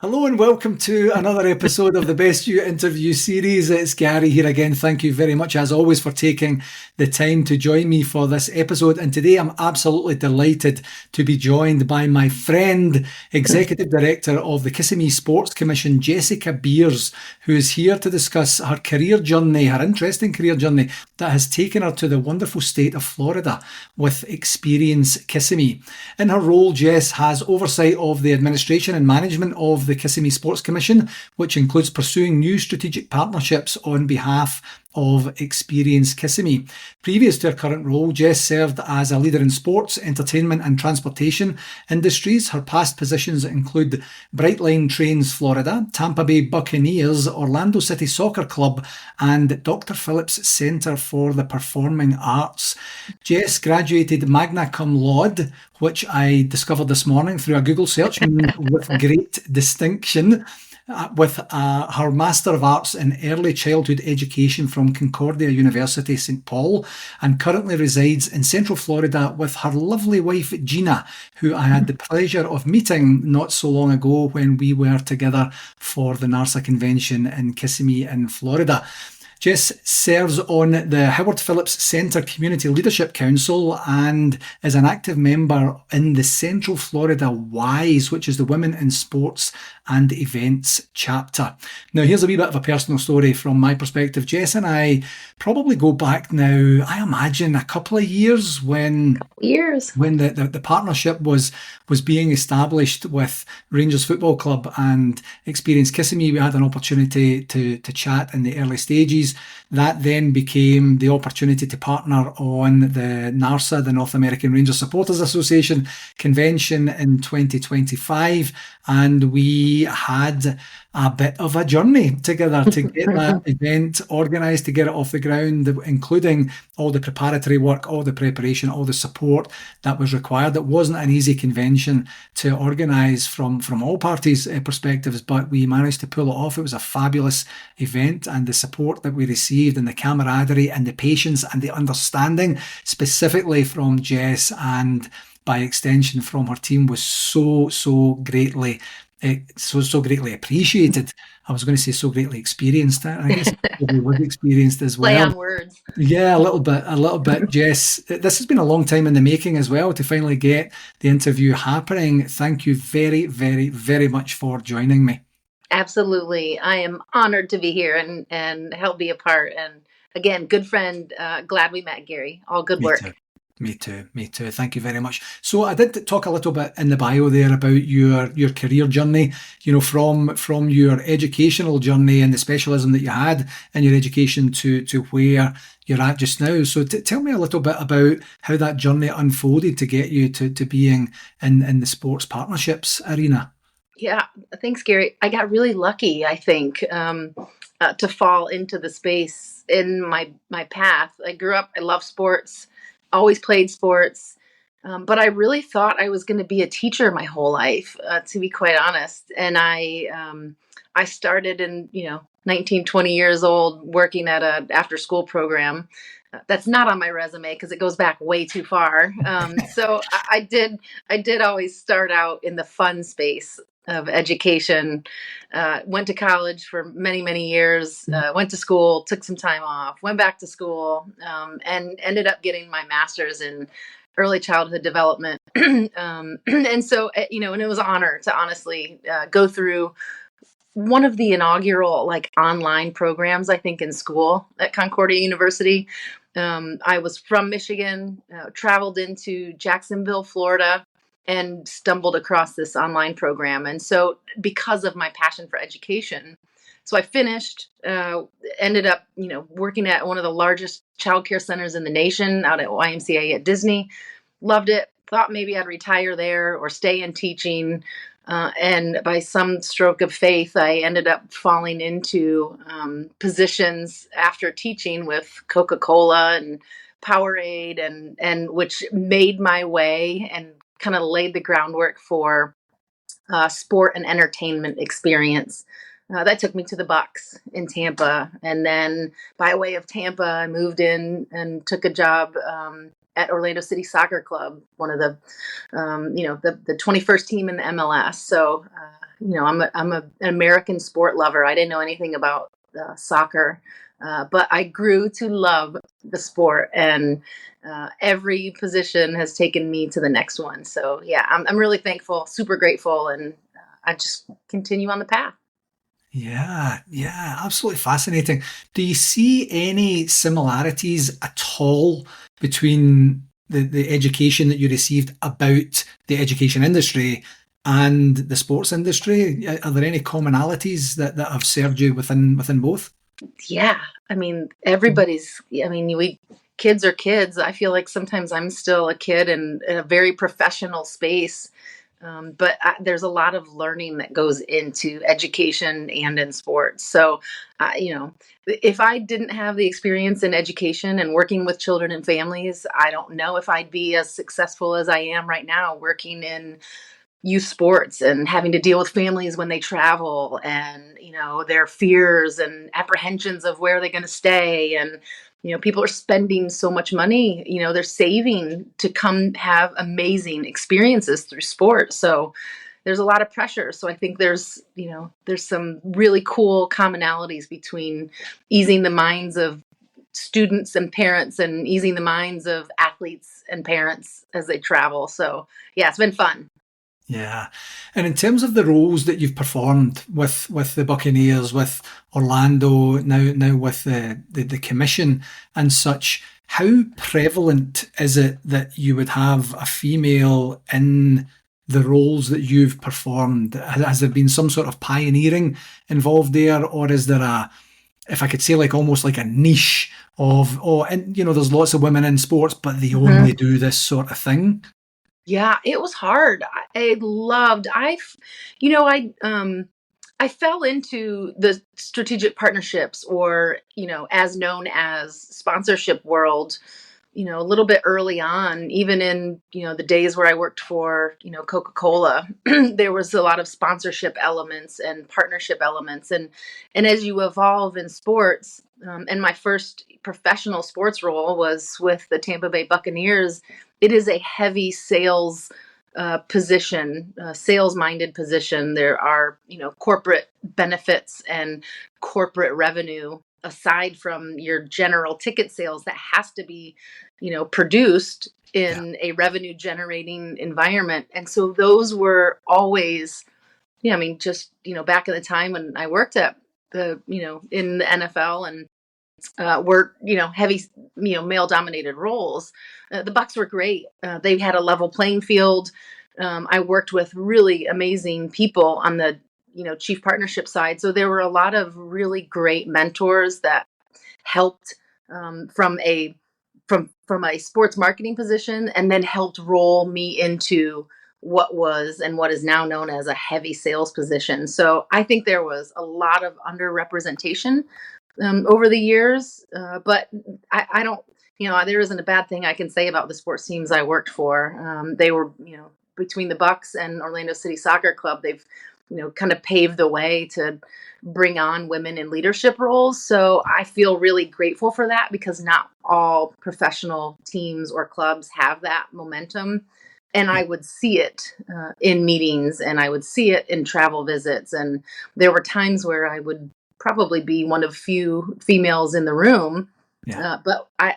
Hello and welcome to another episode of the Best You interview series. It's Gary here again. Thank you very much, as always, for taking the time to join me for this episode. And today I'm absolutely delighted to be joined by my friend, Executive Director of the Kissimmee Sports Commission, Jessica Beers, who is here to discuss her career journey, her interesting career journey that has taken her to the wonderful state of Florida with Experience Kissimmee. In her role, Jess has oversight of the administration and management of the Kissimmee Sports Commission, which includes pursuing new strategic partnerships on behalf of Experience Kissimmee. Previous to her current role, Jess served as a leader in sports, entertainment and transportation industries. Her past positions include Brightline Trains Florida, Tampa Bay Buccaneers, Orlando City Soccer Club and Dr. Phillips Centre for the Performing Arts. Jess graduated magna cum laude, which I discovered this morning through a Google search, with great distinction, with her Master of Arts in Early Childhood Education from Concordia University, St. Paul, and currently resides in Central Florida with her lovely wife, Gina, who I had the pleasure of meeting not so long ago when we were together for the NARSA convention in Kissimmee in Florida. Jess serves on the Howard Phillips Centre Community Leadership Council and is an active member in the Central Florida WISE, which is the Women in Sports and Events chapter. Now, here's a wee bit of a personal story from my perspective. Jess and I probably go back now, I imagine, a couple of years when the partnership was being established with Rangers Football Club and Experience Kissimmee. We had an opportunity to chat in the early stages. That then became the opportunity to partner on the NARSA, the North American Rangers Supporters Association convention in 2025. And we had a bit of a journey together to get that event organised, to get it off the ground, including all the preparatory work, all the preparation, all the support that was required. It wasn't an easy convention to organise from all parties' perspectives, but we managed to pull it off. It was a fabulous event, and the support that we received and the camaraderie and the patience and the understanding, specifically from Jess and by extension from her team, was so greatly appreciated. I was going to say so greatly experienced. I guess it was experienced as well. Play on words. Yeah, a little bit. Jess, this has been a long time in the making as well to finally get the interview happening. Thank you very, very, very much for joining me. Absolutely. I am honored to be here and help be a part. And again, good friend. Glad we met, Gary. All good work. Me too. Thank you very much. So I did talk a little bit in the bio there about your career journey, from your educational journey and the specialism that you had in your education to where you're at just now. So tell me a little bit about how that journey unfolded to get you to being in the sports partnerships arena. Yeah, thanks, Gary. I got really lucky, I think, to fall into the space in my path. I grew up, I love sports, always played sports, but I really thought I was going to be a teacher my whole life, to be quite honest. And I started in, 19, 20 years old working at an after-school program. That's not on my resume because it goes back way too far. So I did always start out in the fun space of education. Went to college for many, many years, went to school, took some time off, went back to school, and ended up getting my master's in early childhood development. And so, and it was an honor to honestly go through one of the inaugural online programs, I think, in school at Concordia University. I was from Michigan, traveled into Jacksonville, Florida, and stumbled across this online program. And so because of my passion for education, so I finished, ended up, working at one of the largest childcare centers in the nation out at YMCA at Disney. Loved it. Thought maybe I'd retire there or stay in teaching. And by some stroke of faith, I ended up falling into positions after teaching with Coca-Cola and Powerade, and which made my way and kind of laid the groundwork for sport and entertainment experience That took me to the Bucs in Tampa, and then by way of Tampa, I moved in and took a job at Orlando City Soccer Club, one of the, the 21st team in the MLS. So, I'm an American sport lover. I didn't know anything about soccer, but I grew to love the sport, and every position has taken me to the next one. So, yeah, I'm really thankful, super grateful, and I just continue on the path. Yeah, yeah, absolutely fascinating. Do you see any similarities at all between the education that you received about the education industry and the sports industry? Are there any commonalities that have served you within both? Yeah, I mean, we kids are kids. I feel like sometimes I'm still a kid in a very professional space. But there's a lot of learning that goes into education and in sports. So, if I didn't have the experience in education and working with children and families, I don't know if I'd be as successful as I am right now working in youth sports and having to deal with families when they travel, and their fears and apprehensions of where they're going to stay, and people are spending so much money, they're saving to come have amazing experiences through sports. So there's a lot of pressure. So I think there's some really cool commonalities between easing the minds of students and parents and easing the minds of athletes and parents as they travel. So yeah, it's been fun. Yeah. And in terms of the roles that you've performed with the Buccaneers, with Orlando, now with the commission and such, how prevalent is it that you would have a female in the roles that you've performed? Has there been some sort of pioneering involved there, or is there if I could say, like almost like a niche of, and there's lots of women in sports, but they only do this sort of thing? Yeah, it was hard. I fell into the strategic partnerships, or, as known as sponsorship world, a little bit early on, even in, the days where I worked for, Coca-Cola. There was a lot of sponsorship elements and partnership elements. And as you evolve in sports, and my first professional sports role was with the Tampa Bay Buccaneers, it is a heavy sales position, sales-minded position. There are, corporate benefits and corporate revenue aside from your general ticket sales that has to be, produced in a revenue generating environment. And so those were always, just, back in the time when I worked at in the NFL, and were, heavy, male dominated roles. The Bucks were great. They had a level playing field. I worked with really amazing people on the, chief partnership side. So there were a lot of really great mentors that helped from a sports marketing position, and then helped roll me into what was and what is now known as a heavy sales position. So I think there was a lot of underrepresentation over the years, but I don't, there isn't a bad thing I can say about the sports teams I worked for. They were, between the Bucks and Orlando City Soccer Club, they've, kind of paved the way to bring on women in leadership roles. So I feel really grateful for that, because not all professional teams or clubs have that momentum. And I would see it in meetings, and I would see it in travel visits. And there were times where I would probably be one of few females in the room. Yeah. But I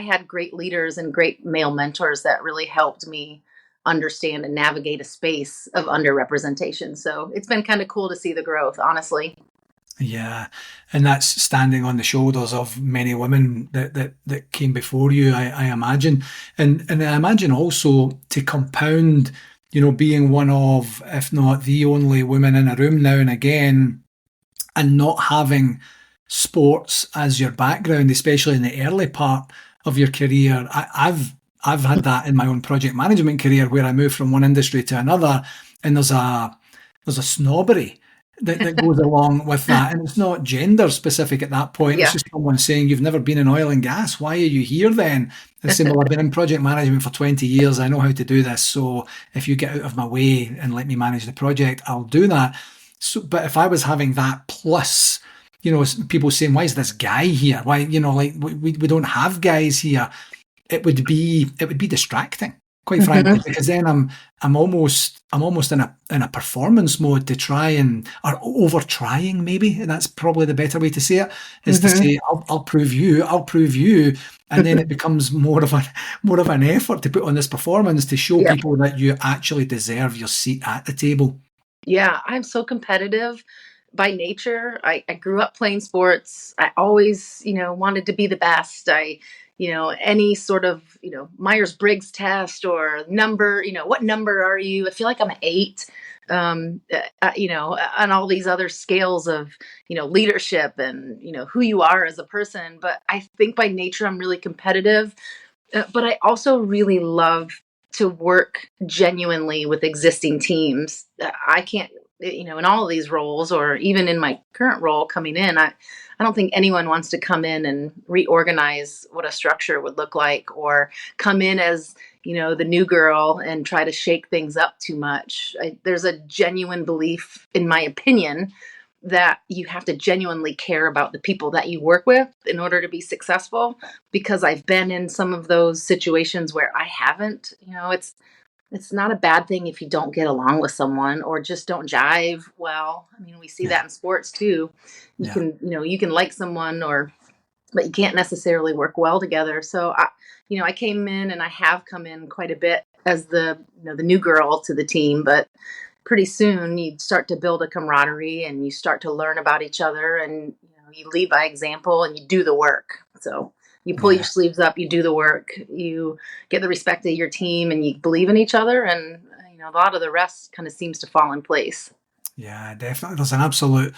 had great leaders and great male mentors that really helped me understand and navigate a space of underrepresentation. So it's been kind of cool to see the growth, honestly. Yeah, and that's standing on the shoulders of many women that came before you, I imagine, and I imagine also to compound, being one of, if not the only woman in a room now and again, and not having sports as your background, especially in the early part of your career. I've had that in my own project management career, where I moved from one industry to another, and there's a snobbery that goes along with that, and it's not gender specific at that point. Yeah. It's just someone saying, "You've never been in oil and gas. Why are you here then?" And saying, "Well, I've been in project management for 20 years. I know how to do this. So if you get out of my way and let me manage the project, I'll do that." So, but if I was having that plus, people saying, why is this guy here? Why, like we don't have guys here. It would be distracting, quite frankly, Mhm. because then I'm almost in a performance mode to try and, or over trying, maybe, and that's probably the better way to say it, is to Mhm. say I'll prove you, and then it becomes more of an effort to put on this performance to show Yeah. people that you actually deserve your seat at the table. Yeah, I'm so competitive by nature. I grew up playing sports. I always, wanted to be the best. Any sort of, Myers-Briggs test or number, what number are you? I feel like I'm an eight, on all these other scales of, leadership and, who you are as a person. But I think by nature, I'm really competitive. But I also really love to work genuinely with existing teams. I can't, in all of these roles, or even in my current role coming in, I don't think anyone wants to come in and reorganize what a structure would look like, or come in as, the new girl and try to shake things up too much. There's a genuine belief, in my opinion, that you have to genuinely care about the people that you work with in order to be successful, because I've been in some of those situations where I haven't. It's not a bad thing if you don't get along with someone or just don't jive well. I mean, we see Yeah, that in sports too. yeah, You can like someone, or but you can't necessarily work well together. So I came in, and I have come in quite a bit as the new girl to the team, but pretty soon you start to build a camaraderie and you start to learn about each other, and you lead by example and you do the work. So you pull your yeah. sleeves up, you do the work, you get the respect of your team, and you believe in each other, and a lot of the rest kind of seems to fall in place. Yeah, definitely. There's an absolute,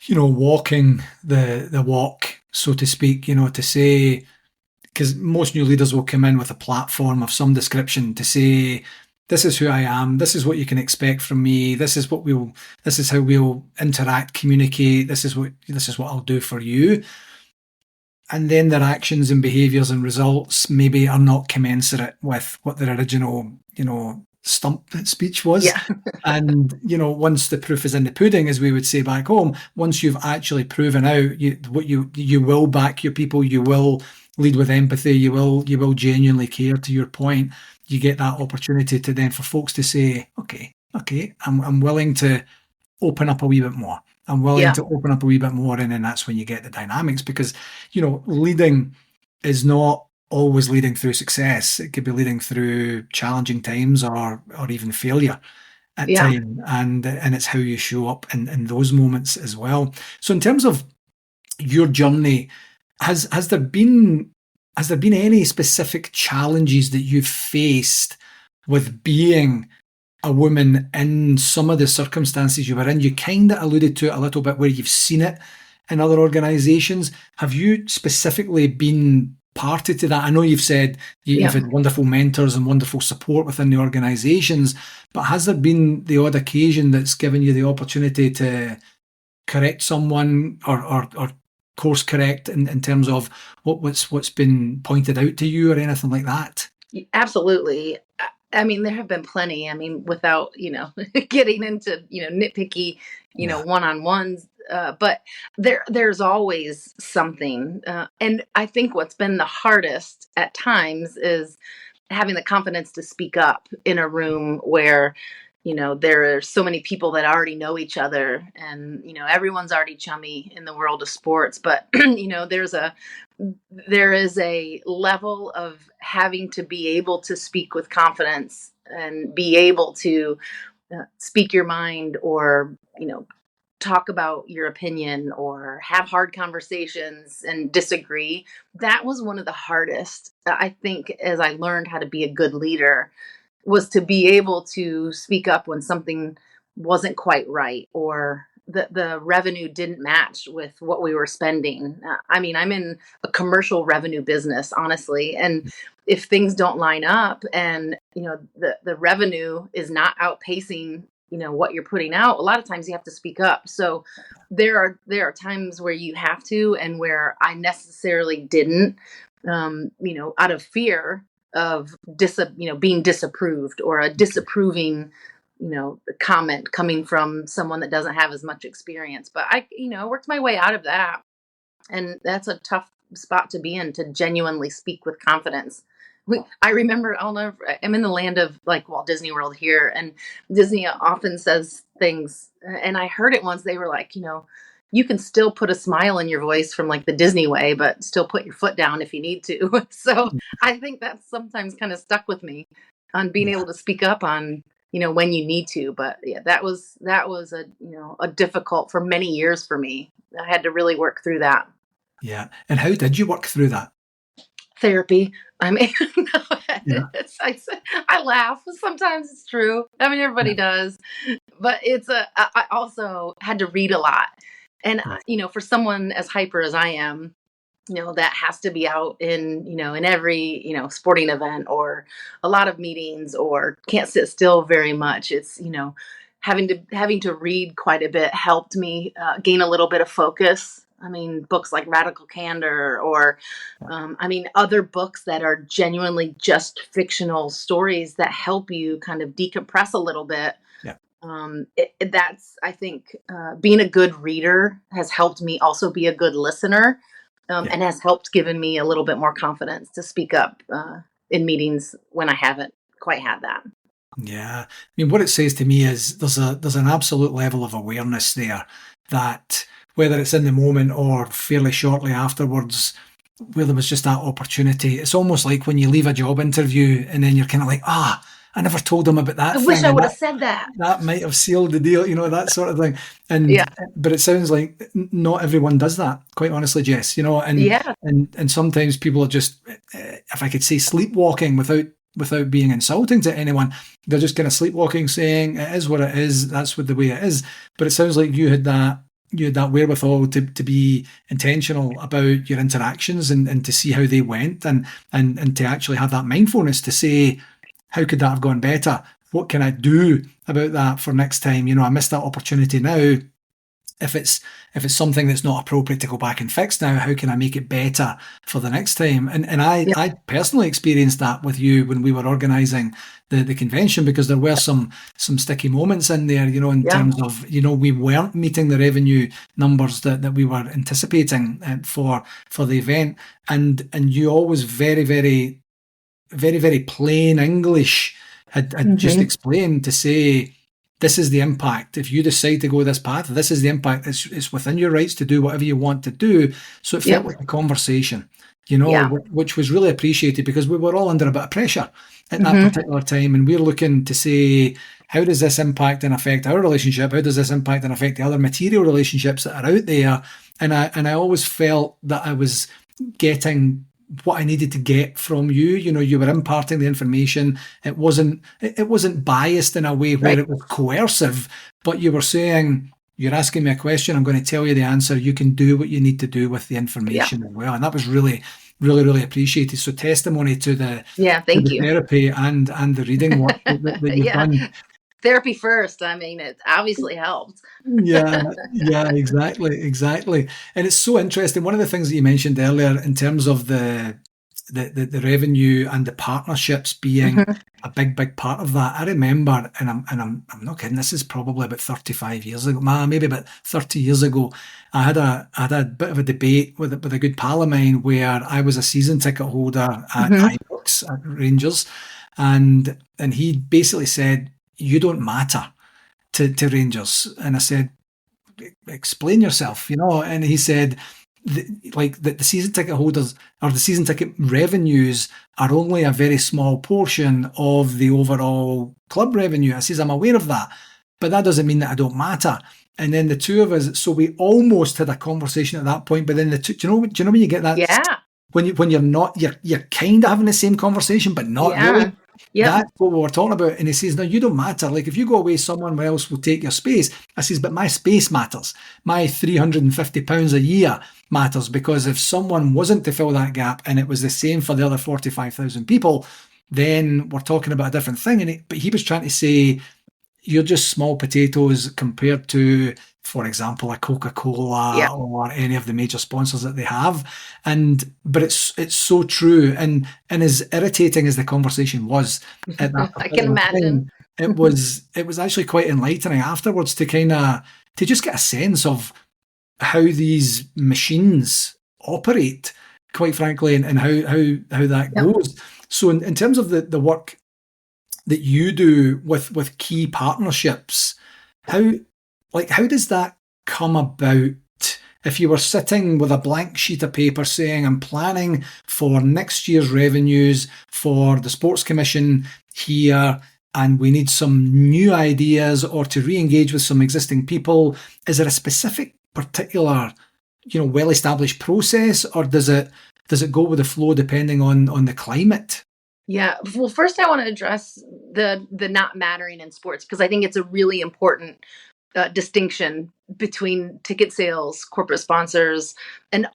walking the walk, so to speak, to say, because most new leaders will come in with a platform of some description to say, this is who I am, this is what you can expect from me, this is how we'll interact, communicate, this is what I'll do for you. And then their actions and behaviors and results maybe are not commensurate with what their original, stump speech was. Yeah. And, once the proof is in the pudding, as we would say back home, once you've actually proven out what you will back your people, you will lead with empathy, you will genuinely care, to your point, you get that opportunity to then for folks to say, okay, I'm willing to open up a wee bit more. I'm willing Yeah. to open up a wee bit more. And then that's when you get the dynamics, because, leading is not always leading through success. It could be leading through challenging times, or even failure at Yeah. time. And it's how you show up in those moments as well. So in terms of your journey, has there been any specific challenges that you've faced with being a woman in some of the circumstances you were in? You kind of alluded to it a little bit where you've seen it in other organizations. Have you specifically been party to that? I know you've said you've Yeah. had wonderful mentors and wonderful support within the organizations, but has there been the odd occasion that's given you the opportunity to correct someone, or course correct in terms of what's been pointed out to you or anything like that? Absolutely. I mean, there have been plenty. I mean, without, getting into, nitpicky, Yeah. one-on-ones, but there's always something. And I think what's been the hardest at times is having the confidence to speak up in a room where, there are so many people that already know each other, and, everyone's already chummy in the world of sports. But, there is a level of having to be able to speak with confidence and be able to speak your mind, or talk about your opinion, or have hard conversations and disagree. That was one of the hardest, I think, as I learned how to be a good leader, was to be able to speak up when something wasn't quite right, or the revenue didn't match with what we were spending. I mean, I'm in a commercial revenue business, honestly, and if things don't line up, and the revenue is not outpacing what you're putting out, a lot of times you have to speak up. So there are times where you have to, and where I necessarily didn't, out of fear of being disapproved, or a disapproving the comment coming from someone that doesn't have as much experience. But I worked my way out of that. And that's a tough spot to be in, to genuinely speak with confidence. I remember, I'm in the land of like Walt Disney World here, and Disney often says things. And I heard it once. They were like, you can still put a smile in your voice from like the Disney way, but still put your foot down if you need to. So I think that's sometimes kind of stuck with me on being able to speak up on, when you need to. But yeah, that was a difficult for many years for me. I had to really work through that. Yeah. And how did you work through that? Therapy. I mean, Yeah. I laugh. Sometimes it's true. I mean, everybody does. But I also had to read a lot. And, for someone as hyper as I am, that has to be out in every, sporting event or a lot of meetings, or can't sit still very much. It's, having to read quite a bit helped me gain a little bit of focus. I mean, books like Radical Candor or, other books that are genuinely just fictional stories that help you kind of decompress a little bit. Yeah. I think, being a good reader has helped me also be a good listener, and has helped given me a little bit more confidence to speak up in meetings when I haven't quite had that. Yeah. I mean, what it says to me is there's an absolute level of awareness there that, whether it's in the moment or fairly shortly afterwards, where there was just that opportunity. It's almost like when you leave a job interview and then you're kind of like, I never told them about that. I wish I would have said that. That might have sealed the deal, that sort of thing. And but it sounds like not everyone does that, quite honestly, Jess. And sometimes people are just, if I could say, sleepwalking without being insulting to anyone. They're just kind of sleepwalking, saying it is what it is. That's what the way it is. But it sounds like you had that wherewithal to be intentional about your interactions and to see how they went and to actually have that mindfulness to say, how could that have gone better? What can I do about that for next time? I missed that opportunity now. If it's something that's not appropriate to go back and fix now, how can I make it better for the next time? And I personally experienced that with you when we were organising the convention, because there were some sticky moments in there, in terms of, we weren't meeting the revenue numbers that we were anticipating for the event. And you always very, very, very, very plain English had just explained to say, this is the impact. If you decide to go this path, this is the impact. It's within your rights to do whatever you want to do. So it felt like a conversation, which was really appreciated, because we were all under a bit of pressure at that particular time. And we're looking to say, how does this impact and affect our relationship? How does this impact and affect the other material relationships that are out there? And I always felt that I was getting what I needed to get from you. You were imparting the information. It wasn't biased in a way where it was coercive, but you were saying, you're asking me a question, I'm going to tell you the answer. You can do what you need to do with the information as well. And that was really, really, really appreciated. So testimony to the thank you. Therapy and the reading work that you've done. Therapy first. I mean, it obviously helped. Yeah, exactly. And it's so interesting. One of the things that you mentioned earlier in terms of the revenue and the partnerships being a big part of that. I remember, and I'm not kidding, this is probably about 35 years ago, maybe about 30 years ago. I had a bit of a debate with a good pal of mine where I was a season ticket holder at Ibrox at Rangers, and he basically said, you don't matter to Rangers. And I said, explain yourself, and he said, the season ticket holders or the season ticket revenues are only a very small portion of the overall club revenue. I says, I'm aware of that, but that doesn't mean that I don't matter. And then the two of us, so we almost had a conversation at that point, but then do you know when you get that? Yeah. When you're not, you're kind of having the same conversation, but not really. Yeah. That's what we were talking about. And he says, no, you don't matter. Like, if you go away, someone else will take your space. I says, but my space matters. My £350 a year matters, because if someone wasn't to fill that gap and it was the same for the other 45,000 people, then we're talking about a different thing. But he was trying to say, you're just small potatoes compared to, for example, a Coca-Cola or any of the major sponsors that they have. But it's so true. And as irritating as the conversation was at that I can imagine. it was actually quite enlightening afterwards to kind of to just get a sense of how these machines operate, quite frankly, and how that Yep. goes. So in terms of the work that you do with key partnerships, how how does that come about? If you were sitting with a blank sheet of paper saying, I'm planning for next year's revenues for the Sports Commission here, and we need some new ideas or to re-engage with some existing people, is there a specific particular, well-established process, or does it go with the flow depending on the climate? Yeah. Well, first I want to address the not mattering in sports, because I think it's a really important distinction between ticket sales, corporate sponsors, and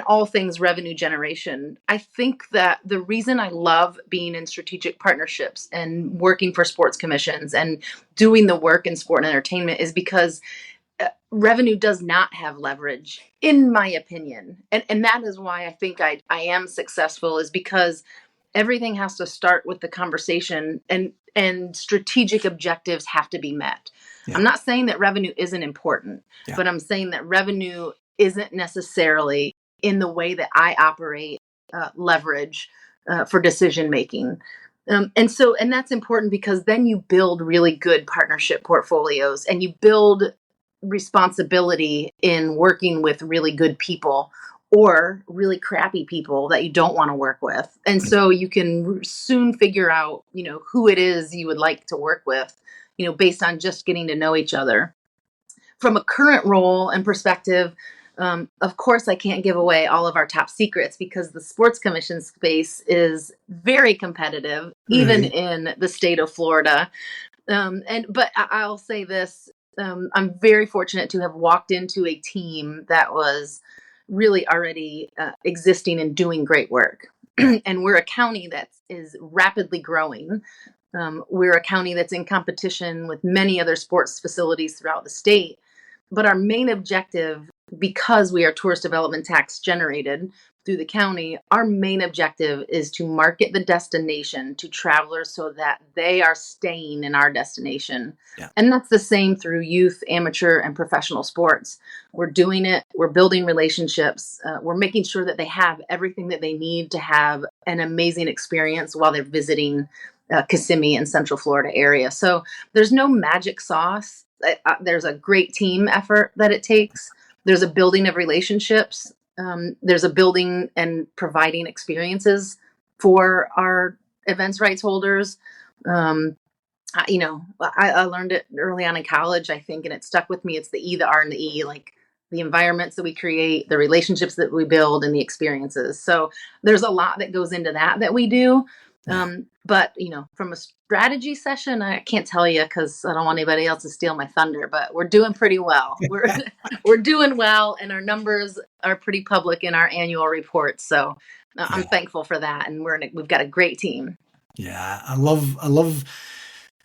all things revenue generation. I think that the reason I love being in strategic partnerships and working for sports commissions and doing the work in sport and entertainment is because revenue does not have leverage, in my opinion. And that is why I think I am successful, is because everything has to start with the conversation, and strategic objectives have to be met. Yeah. I'm not saying that revenue isn't important, but I'm saying that revenue isn't necessarily, in the way that I operate, leverage for decision making. And that's important, because then you build really good partnership portfolios, and you build responsibility in working with really good people or really crappy people that you don't want to work with. And so you can soon figure out, who it is you would like to work with, based on just getting to know each other. From a current role and perspective, of course, I can't give away all of our top secrets, because the Sports Commission space is very competitive, even in the state of Florida. But I'll say this. I'm very fortunate to have walked into a team that was really already existing and doing great work. And we're a county that is rapidly growing. We're a county that's in competition with many other sports facilities throughout the state. But our main objective, because we are tourist development tax generated through the county, our main objective is to market the destination to travelers so that they are staying in our destination. Yeah. And that's the same through youth, amateur, and professional sports. We're doing it. We're building relationships. We're making sure that they have everything that they need to have an amazing experience while they're visiting Kissimmee and Central Florida area. So there's no magic sauce. There's a great team effort that it takes. There's a building of relationships. There's a building and providing experiences for our events rights holders. I learned it early on in college, I think, and it stuck with me. It's the E, the R, and the E, like the environments that we create, the relationships that we build, and the experiences. So there's a lot that goes into that we do. But, from a strategy session, I can't tell you, because I don't want anybody else to steal my thunder, but we're doing pretty well. We're doing well, and our numbers are pretty public in our annual reports. So I'm thankful for that. And we've got a great team. Yeah. I love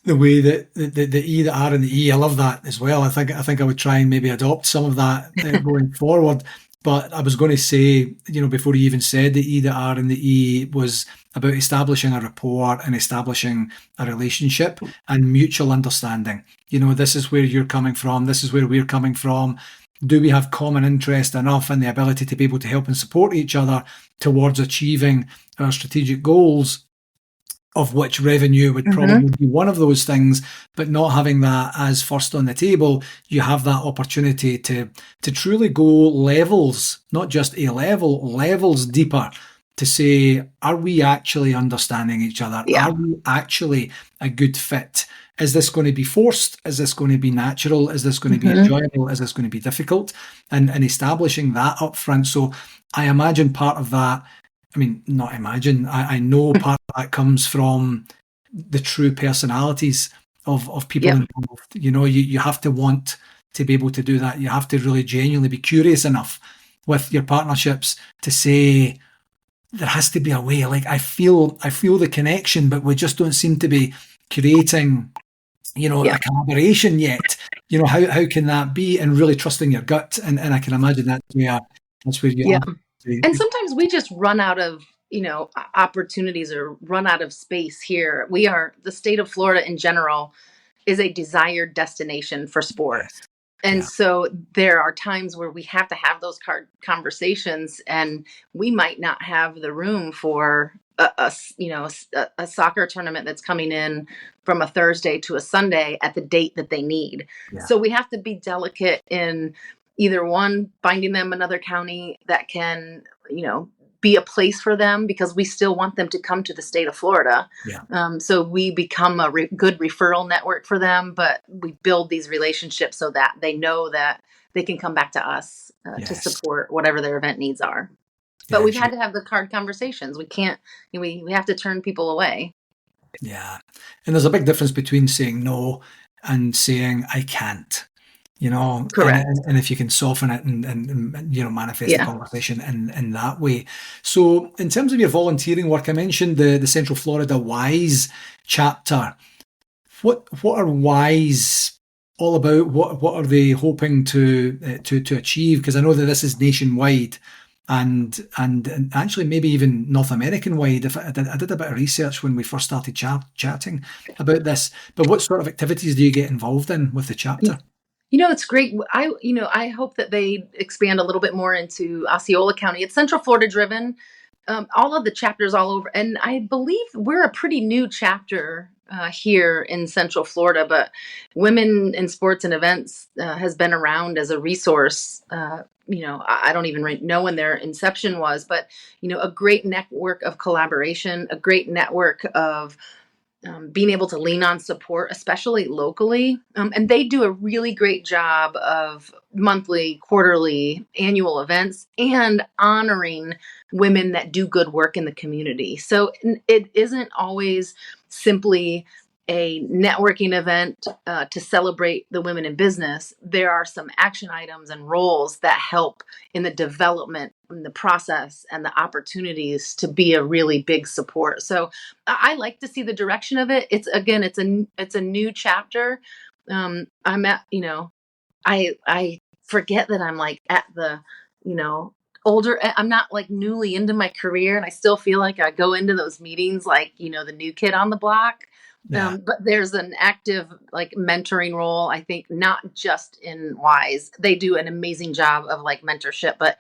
the way that the E, the R, and the E, I love that as well. I think I would try and maybe adopt some of that going forward. But I was going to say, before you even said the E, the R, and the E, was about establishing a rapport and establishing a relationship and mutual understanding. This is where you're coming from. This is where we're coming from. Do we have common interest enough in the ability to be able to help and support each other towards achieving our strategic goals, of which revenue would probably be one of those things, but not having that as first on the table, you have that opportunity to truly go levels, not just a level, levels deeper, to say, are we actually understanding each other? Yeah. Are we actually a good fit? Is this going to be forced? Is this going to be natural? Is this going to be enjoyable? Is this going to be difficult? And establishing that up front. So I imagine part of that, I know part of that comes from the true personalities of people involved. You have to want to be able to do that. You have to really genuinely be curious enough with your partnerships to say, there has to be a way. Like, I feel the connection, but we just don't seem to be creating, a collaboration yet. How can that be? And really trusting your gut. And I can imagine that's where you are. And sometimes we just run out of opportunities or run out of space here. The state of Florida in general is a desired destination for sport. Yes. And Yeah. so there are times where we have to have those conversations, and we might not have the room for a soccer tournament that's coming in from a Thursday to a Sunday at the date that they need. Yeah. So we have to be delicate in either one, finding them another county that can, be a place for them, because we still want them to come to the state of Florida. Yeah. So we become a good referral network for them, but we build these relationships so that they know that they can come back to us to Yes. support whatever their event needs are. But Yeah, we've had to have the hard conversations. We can't, we have to turn people away. Yeah. And there's a big difference between saying no and saying I can't. Correct. And if you can soften it and manifest the Yeah. conversation in that way. So in terms of your volunteering work, I mentioned the Central Florida WISE chapter. What are WISE all about? What are they hoping to achieve? Because I know that this is nationwide and actually maybe even North American wide. I did a bit of research when we first started chatting about this. But what sort of activities do you get involved in with the chapter? It's great. I hope that they expand a little bit more into Osceola County. It's Central Florida driven. All of the chapters all over. And I believe we're a pretty new chapter here in Central Florida, but Women in Sports and Events has been around as a resource. I don't even know when their inception was, but, a great network of collaboration, a great network of being able to lean on support, especially locally. And they do a really great job of monthly, quarterly, annual events and honoring women that do good work in the community. So it isn't always simply a networking event to celebrate the women in business. There are some action items and roles that help in the development and the process and the opportunities to be a really big support. So I like to see the direction of it. It's a new chapter. I'm at, I forget that I'm like at the, older. I'm not like newly into my career, and I still feel like I go into those meetings like, the new kid on the block. Yeah. But there's an active like mentoring role, I think, not just in WISE. They do an amazing job of like mentorship, but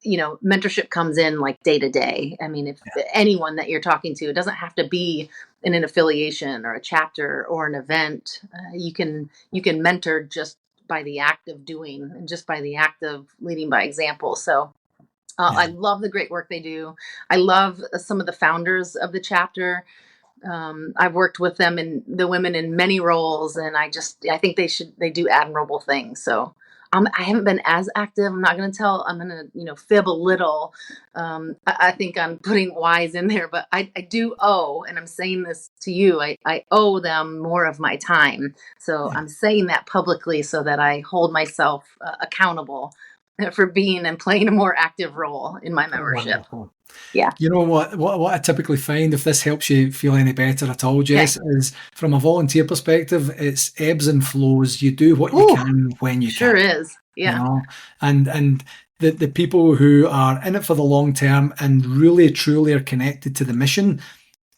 mentorship comes in like day to day. I mean, if anyone that you're talking to, it doesn't have to be in an affiliation or a chapter or an event. You can mentor just by the act of doing and just by the act of leading by example. So I love the great work they do. I love some of the founders of the chapter. I've worked with them and the women in many roles, and I think they do admirable things. So I haven't been as active. I'm not going to fib a little. I think I'm putting WISE in there, but I do owe, and I'm saying this to you, I owe them more of my time. So I'm saying that publicly so that I hold myself accountable for being and playing a more active role in my membership. Wonderful. Yeah. You know what I typically find, if this helps you feel any better at all, Jess, is from a volunteer perspective, it's ebbs and flows. You do what you can when you sure can. Sure is. Yeah. And the people who are in it for the long term and really truly are connected to the mission,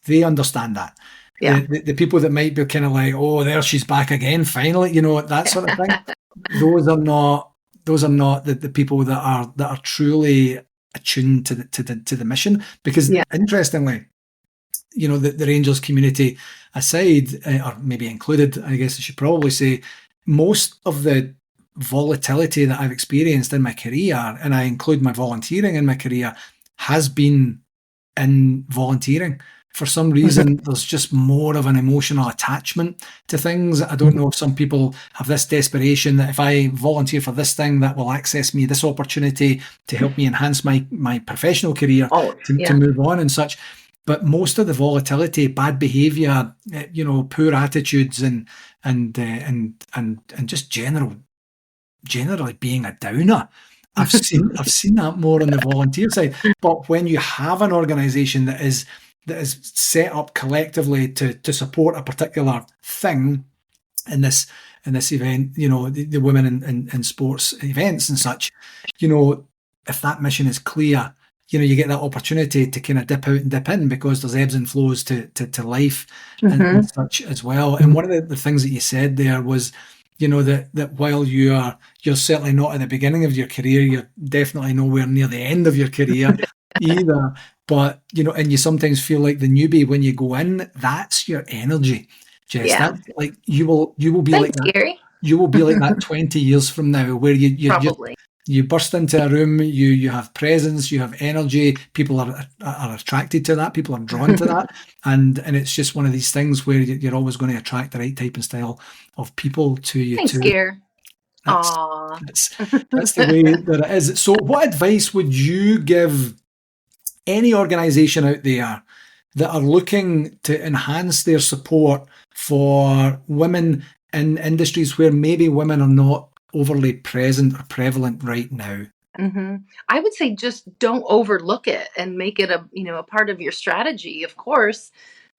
they understand that. Yeah. The people that might be kind of like, oh, there she's back again, finally, that sort of thing. Those are not the people that are truly attuned to the mission, because interestingly, the Rangers community aside, or maybe included, I guess I should probably say, most of the volatility that I've experienced in my career, and I include my volunteering in my career, has been in volunteering. For some reason, there's just more of an emotional attachment to things. I don't know if some people have this desperation that if I volunteer for this thing, that will access me this opportunity to help me enhance my professional career to move on and such. But most of the volatility, bad behaviour, poor attitudes, and just generally being a downer. I've seen that more on the volunteer side. But when you have an organisation that is set up collectively to support a particular thing in this event, the women in sports events and such, if that mission is clear you get that opportunity to kind of dip out and dip in, because there's ebbs and flows to life Mm-hmm. and such as well. And one of the things that you said there was, that while you're certainly not at the beginning of your career, you're definitely nowhere near the end of your career either. But, and you sometimes feel like the newbie when you go in. That's your energy, Jess. Yeah. That's like you will be like Thanks, that. Gary. You will be like that 20 years from now, where Probably. you burst into a room, you have presence, you have energy. People are attracted to that. People are drawn to that, and it's just one of these things where you're always going to attract the right type and style of people to you Thanks, too. Gary. That's Aw. that's the way that it is. So, what advice would you give any organisation out there that are looking to enhance their support for women in industries where maybe women are not overly present or prevalent right now? Mm-hmm. I would say just don't overlook it and make it a part of your strategy. Of course,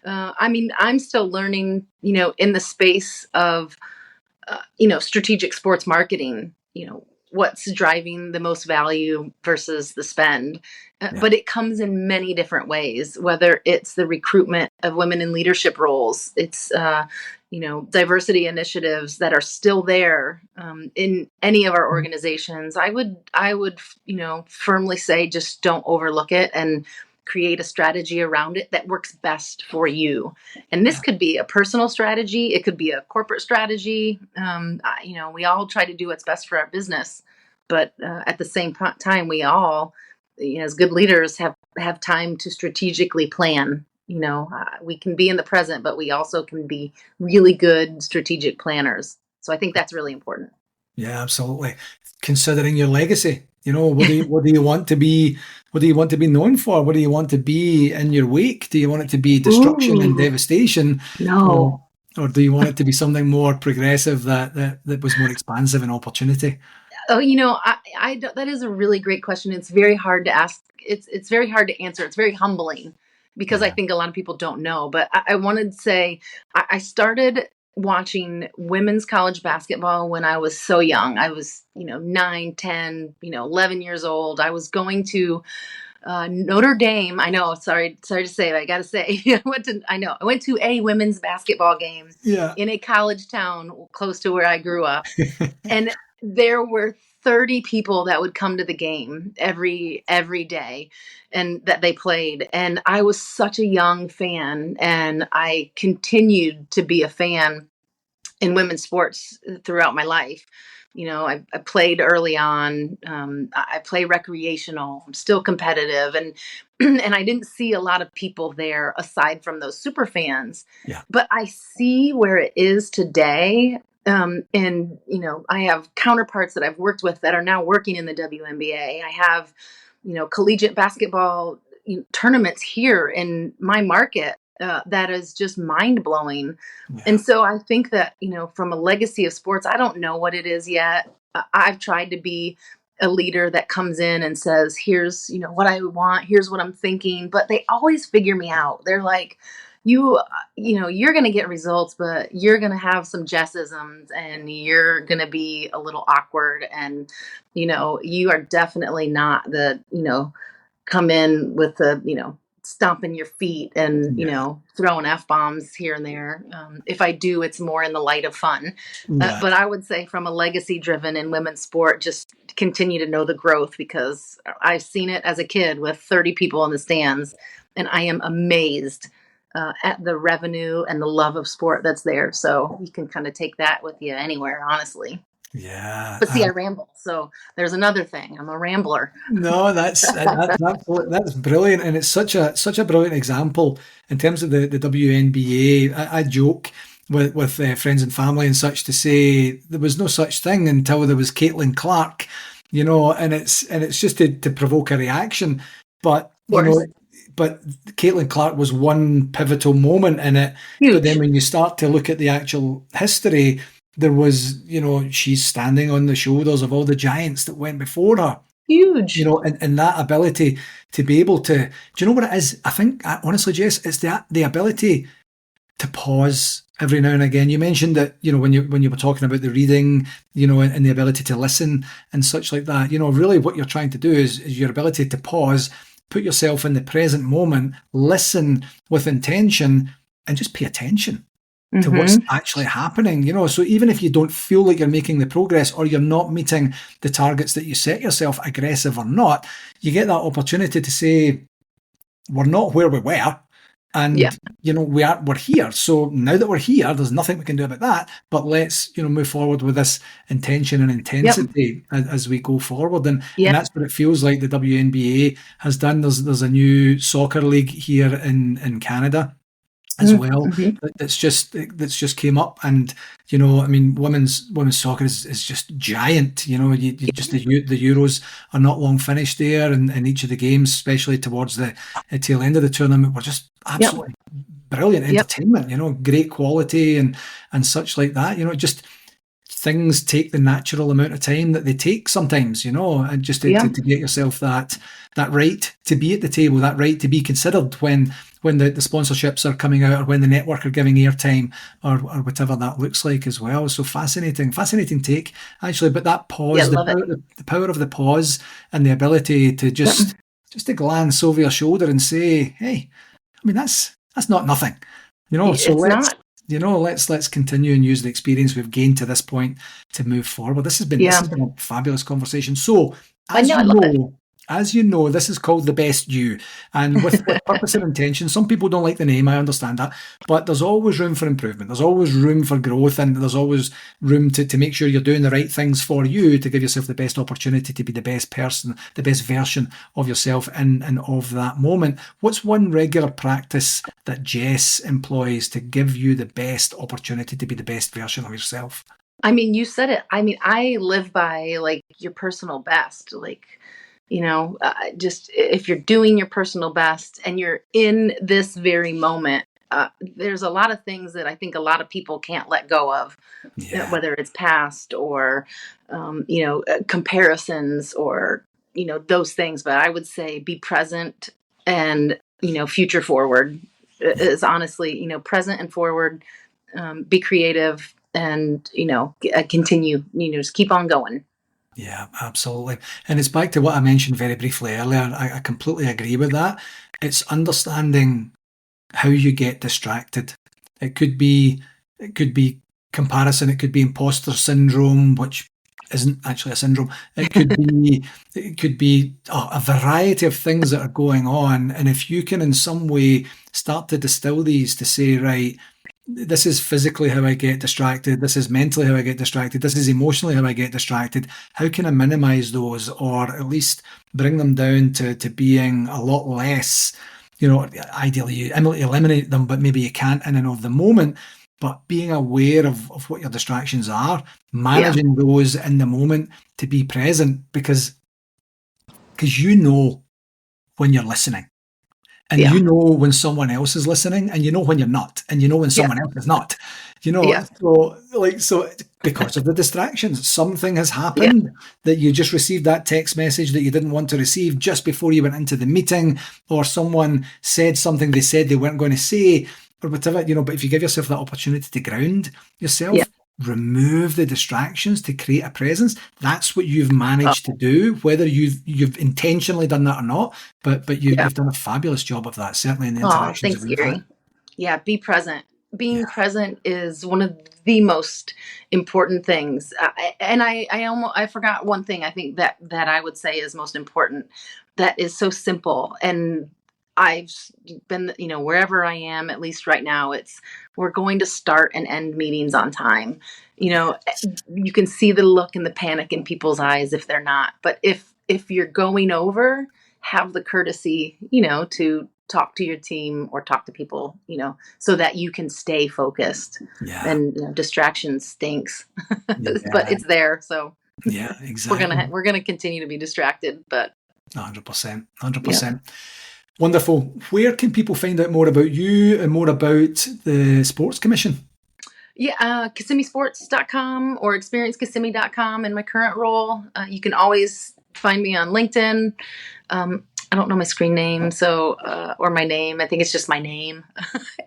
I mean, I'm still learning, in the space of strategic sports marketing, what's driving the most value versus the spend. Yeah. But it comes in many different ways, whether it's the recruitment of women in leadership roles, it's, diversity initiatives that are still there in any of our organizations. I would, firmly say just don't overlook it and create a strategy around it that works best for you. And this could be a personal strategy. It could be a corporate strategy. We all try to do what's best for our business, but at the same time, we all, as good leaders, have time to strategically plan. We can be in the present, but we also can be really good strategic planners. So I think that's really important. Yeah, absolutely. Considering your legacy, what do you want to be? What do you want to be known for? What do you want to be in your wake? Do you want it to be destruction and Ooh, devastation, no. or do you want it to be something more progressive that was more expansive in opportunity? Oh, that is a really great question. It's very hard to ask. It's very hard to answer. It's very humbling because I Yeah, think a lot of people don't know. But I wanted to say I started watching women's college basketball when I was so young. I was, 9, 10, 11 years old. I was going to Notre Dame. I know, sorry to say, but I got to say, I went to a women's basketball game yeah, in a college town close to where I grew up. And there were 30 people that would come to the game every day and that they played. And I was such a young fan, and I continued to be a fan in women's sports throughout my life. I played early on. I play recreational. I'm still competitive, and and I didn't see a lot of people there aside from those super fans. yeah, But I see where it is today. And I have counterparts that I've worked with that are now working in the WNBA. I have, collegiate basketball tournaments here in my market that is just mind blowing. yeah, And so I think that, from a legacy of sports, I don't know what it is yet. I've tried to be a leader that comes in and says, here's, what I want, here's what I'm thinking, but they always figure me out. They're like, you're going to get results, but you're going to have some Jessisms and you're going to be a little awkward. And, you are definitely not the, come in with the, stomping your feet and, yeah, throwing F-bombs here and there. If I do, it's more in the light of fun. yeah. But I would say from a legacy driven in women's sport, just continue to know the growth, because I've seen it as a kid with 30 people in the stands, and I am amazed at the revenue and the love of sport that's there. So you can kind of take that with you anywhere, honestly. Yeah. But see, I ramble. So there's another thing. I'm a rambler. No, that's brilliant, and it's such a brilliant example in terms of the WNBA. I joke with friends and family and such to say there was no such thing until there was Caitlin Clark, and it's just to provoke a reaction, but Of course. but Caitlin Clark was one pivotal moment in it. But then Huge. when you start to look at the actual history, there was, she's standing on the shoulders of all the giants that went before her, Huge. and that ability to be able to, do you know what it is? I think, honestly, Jess, it's the ability to pause every now and again. You mentioned that, when you were talking about the reading, and the ability to listen and such like that, really what you're trying to do is your ability to pause, put yourself in the present moment, listen with intention, and just pay attention to what's actually happening, you know. So even if you don't feel like you're making the progress or you're not meeting the targets that you set yourself, aggressive or not, you get that opportunity to say, we're not where we were. And, you know, we're here. So now that we're here, there's nothing we can do about that. But let's, you know, move forward with this intention and intensity as we go forward. And that's what it feels like the WNBA has done. There's a new soccer league here in Canada as well. That's just came up, and you know, I mean, women's soccer is just giant. You know, you just the Euros are not long finished there, and each of the games, especially towards the tail end of the tournament, were just absolutely brilliant entertainment. You know, great quality and such like that. You know, just things take the natural amount of time that they take sometimes, you know, and just to get yourself that right to be at the table, that right to be considered when the sponsorships are coming out or when the network are giving airtime or whatever that looks like as well. So fascinating take actually. But that pause, the power of the pause and the ability to just to glance over your shoulder and say, hey, I mean, that's not nothing, you know. So let's continue and use the experience we've gained to this point to move forward. This has been a fabulous conversation. So as you know, this is called The Best You, and with purpose and intention. Some people don't like the name, I understand that, but there's always room for improvement. There's always room for growth, and there's always room to make sure you're doing the right things for you to give yourself the best opportunity to be the best person, the best version of yourself and of that moment. What's one regular practice that Jess employs to give you the best opportunity to be the best version of yourself? I mean, you said it. I mean, I live by like your personal best, like, you know, just if you're doing your personal best and you're in this very moment, there's a lot of things that I think a lot of people can't let go of, whether it's past or, you know, comparisons or, you know, those things. But I would say be present and, you know, future forward is honestly, you know, present and forward, be creative and, you know, continue, you know, just keep on going. Yeah, absolutely. And it's back to what I mentioned very briefly earlier. I completely agree with that. It's understanding how you get distracted. It could be comparison, it could be imposter syndrome, which isn't actually a syndrome. It could be a variety of things that are going on. And if you can in some way start to distill these to say, right, this is physically how I get distracted. This is mentally how I get distracted. This is emotionally how I get distracted. How can I minimize those or at least bring them down to being a lot less, you know, ideally you eliminate them, but maybe you can't in and of the moment. But being aware of what your distractions are, managing those in the moment to be present because you know when you're listening. And you know when someone else is listening, and you know when you're not, and you know when someone else is not. You know, so because of the distractions, something has happened that you just received that text message that you didn't want to receive just before you went into the meeting, or someone said something they said they weren't going to say, or whatever, you know. But if you give yourself that opportunity to ground yourself, remove the distractions to create a presence, that's what you've managed to do, whether you've intentionally done that or not, but you've done a fabulous job of that, certainly in the interactions thanks, Gary. Yeah, be present. Being present is one of the most important things. I forgot one thing I think that I would say is most important, that is so simple. And I've been, you know, wherever I am, at least right now, we're going to start and end meetings on time. You know, you can see the look and the panic in people's eyes if they're not. But if you're going over, have the courtesy, you know, to talk to your team or talk to people, you know, so that you can stay focused. And you know, distraction stinks, but it's there. So exactly. we're gonna continue to be distracted, but 100%. Wonderful. Where can people find out more about you and more about the Sports Commission? KissimmeeSports.com or ExperienceKissimmee.com in my current role. You can always find me on LinkedIn. I don't know my screen name, so or my name. I think it's just my name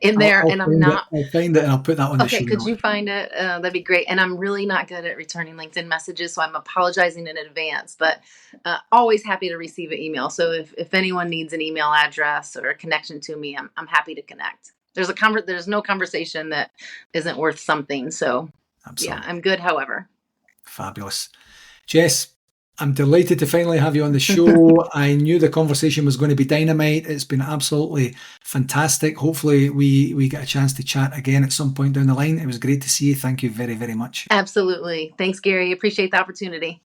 in there, I'll and I'm find it. not. I'll find it and I'll put that on the Okay, show could notes. you find it? That'd be great. And I'm really not good at returning LinkedIn messages, so I'm apologizing in advance. But always happy to receive an email. So if anyone needs an email address or a connection to me, I'm happy to connect. There's no conversation that isn't worth something. So Absolutely. yeah, I'm good. However, Fabulous. Jess, I'm delighted to finally have you on the show. I knew the conversation was going to be dynamite. It's been absolutely fantastic. Hopefully we get a chance to chat again at some point down the line. It was great to see you. Thank you very, very much. absolutely. Thanks, Gary. Appreciate the opportunity.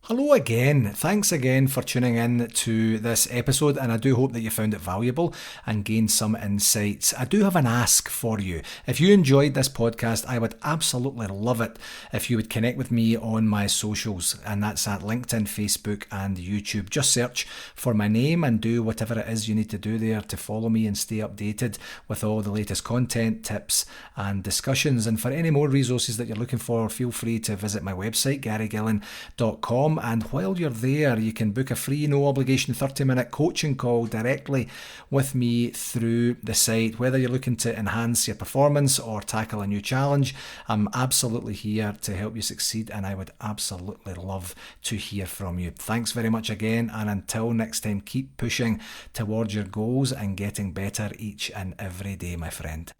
Hello again. Thanks again for tuning in to this episode, and I do hope that you found it valuable and gained some insights. I do have an ask for you. If you enjoyed this podcast, I would absolutely love it if you would connect with me on my socials, and that's at LinkedIn, Facebook, and YouTube. Just search for my name and do whatever it is you need to do there to follow me and stay updated with all the latest content, tips, and discussions. And for any more resources that you're looking for, feel free to visit my website, garygillen.com. And while you're there, you can book a free, no obligation 30-minute coaching call directly with me through the site. Whether you're looking to enhance your performance or tackle a new challenge, I'm absolutely here to help you succeed, and I would absolutely love to hear from you. Thanks very much again, and until next time, keep pushing towards your goals and getting better each and every day, my friend.